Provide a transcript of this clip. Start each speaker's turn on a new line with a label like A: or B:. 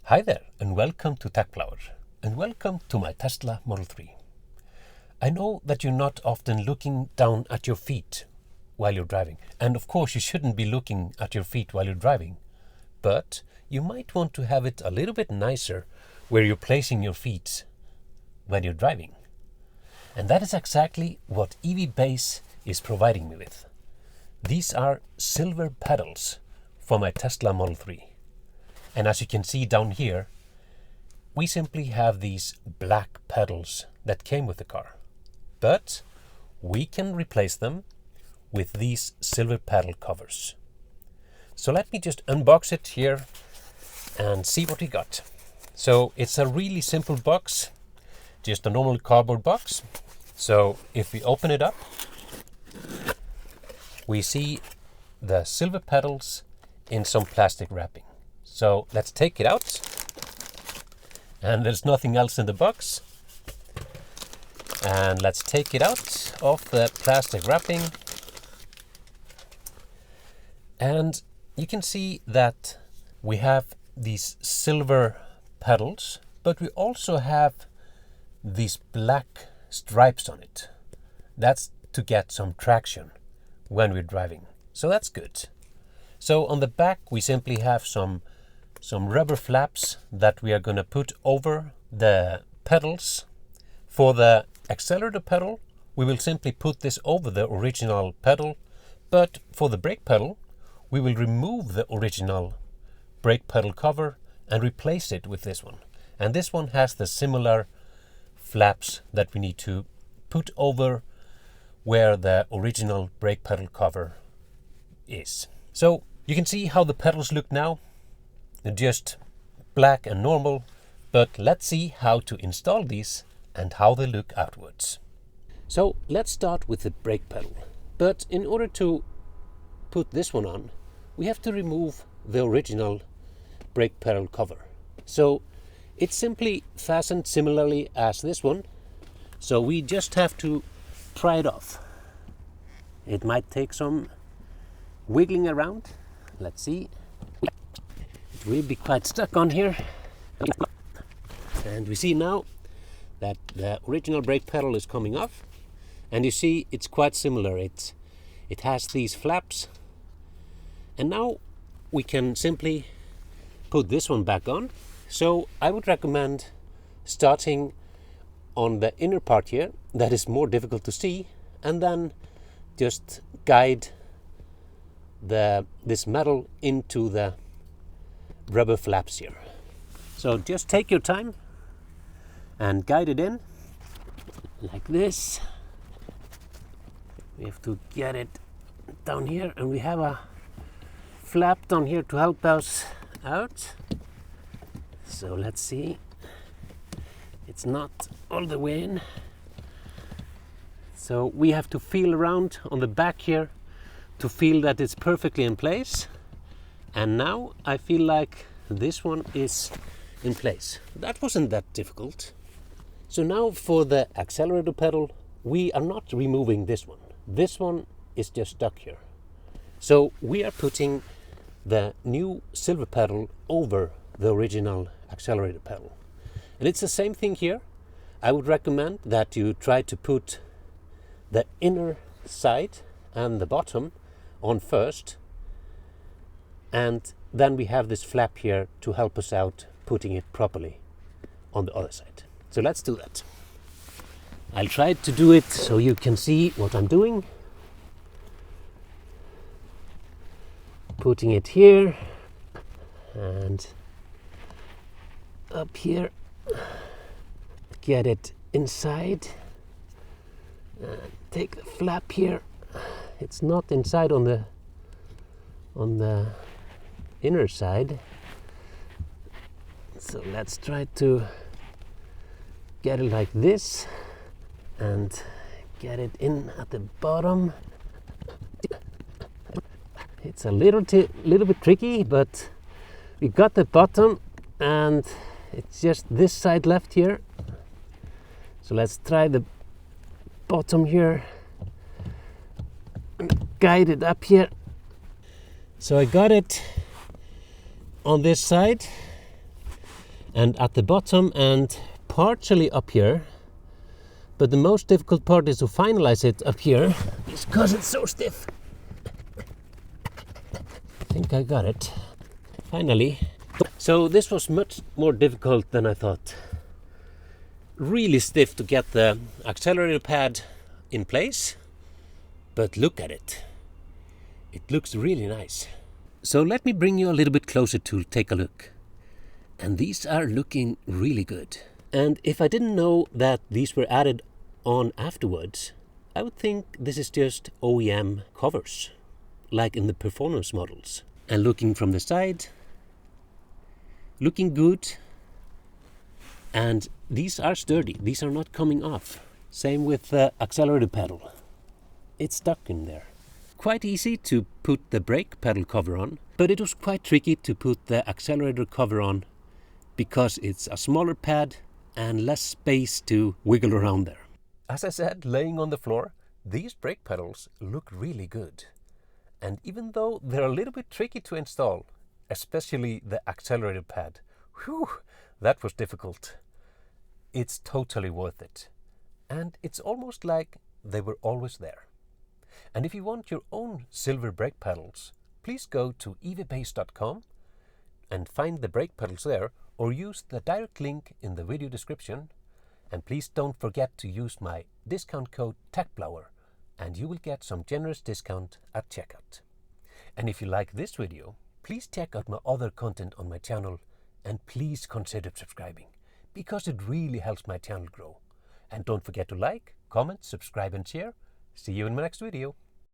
A: Hi there, and welcome to Tlyard, and welcome to my Tesla Model 3. I know that you're not often looking down at your feet while you're driving, and of course you shouldn't be looking at your feet while you're driving, but you might want to have it a little bit nicer where you're placing your feet when you're driving. And that is exactly what EvBase is providing me with. These are silver pedals for my Tesla Model 3. And as you can see down here, we simply have these black pedals that came with the car. But we can replace them with these silver pedal covers. So let me just unbox it here and see what we got. So it's a really simple box, just a normal cardboard box. So if we open it up, we see the silver pedals in some plastic wrapping. So let's take it out, and there's nothing else in the box. And let's take it out of the plastic wrapping. And you can see that we have these silver pedals, but we also have these black stripes on it. That's to get some traction when we're driving. So that's good. So on the back we simply have some rubber flaps that we are going to put over the pedals. For the accelerator pedal, we will simply put this over the original pedal, but for the brake pedal, we will remove the original brake pedal cover and replace it with this one. And this one has the similar flaps that we need to put over where the original brake pedal cover is. So you can see how the pedals look now. They're just black and normal, but let's see how to install these and how they look outwards. So let's start with the brake pedal. But in order to put this one on, we have to remove the original brake pedal cover. So it's simply fastened similarly as this one. So we just have to pry it off. It might take some wiggling around. Let's see. It will be quite stuck on here. And we see now that the original brake pedal is coming off. And you see it's quite similar. It has these flaps. And now we can simply put this one back on. So I would recommend starting on the inner part here that is more difficult to see, and then just guide this metal into the rubber flaps here. So just take your time and guide it in like this. We have to get it down here, and we have a flap down here to help us out. So let's see. It's not all the way in. So we have to feel around on the back here to feel that it's perfectly in place. And now I feel like this one is in place. That wasn't that difficult. So now for the accelerator pedal, we are not removing this one. This one is just stuck here. So we are putting the new silver pedal over the original accelerator pedal. And it's the same thing here. I would recommend that you try to put the inner side and the bottom on first, and then we have this flap here to help us out putting it properly on the other side. So let's do that. I'll try to do it so you can see what I'm doing. Putting it here and up here. Get it inside. Take the flap here. It's not inside on the inner side. So let's try to get it like this and get it in at the bottom. It's a little bit tricky, but we got the bottom, and it's just this side left here. So let's try the bottom here and guide it up here. So I got it on this side, and at the bottom and partially up here. But the most difficult part is to finalize it up here because it's so stiff. I think I got it. Finally. So this was much more difficult than I thought. Really stiff to get the accelerator pad in place. But look at it. It looks really nice. So let me bring you a little bit closer to take a look. And these are looking really good. And if I didn't know that these were added on afterwards, I would think this is just OEM covers, like in the performance models. And looking from the side, looking good. And these are sturdy, these are not coming off. Same with the accelerator pedal. It's stuck in there. Quite easy to put the brake pedal cover on, but it was quite tricky to put the accelerator cover on because it's a smaller pad and less space to wiggle around there. As I said, laying on the floor, these brake pedals look really good. And even though they're a little bit tricky to install, especially the accelerator pad, whew, that was difficult. It's totally worth it. And it's almost like they were always there. And if you want your own silver brake pedals, please go to EvBase.com and find the brake pedals there, or use the direct link in the video description. And please don't forget to use my discount code TechBlower, and you will get some generous discount at checkout. And if you like this video, please check out my other content on my channel, and please consider subscribing, because it really helps my channel grow. And don't forget to like, comment, subscribe and share. See you in my next video.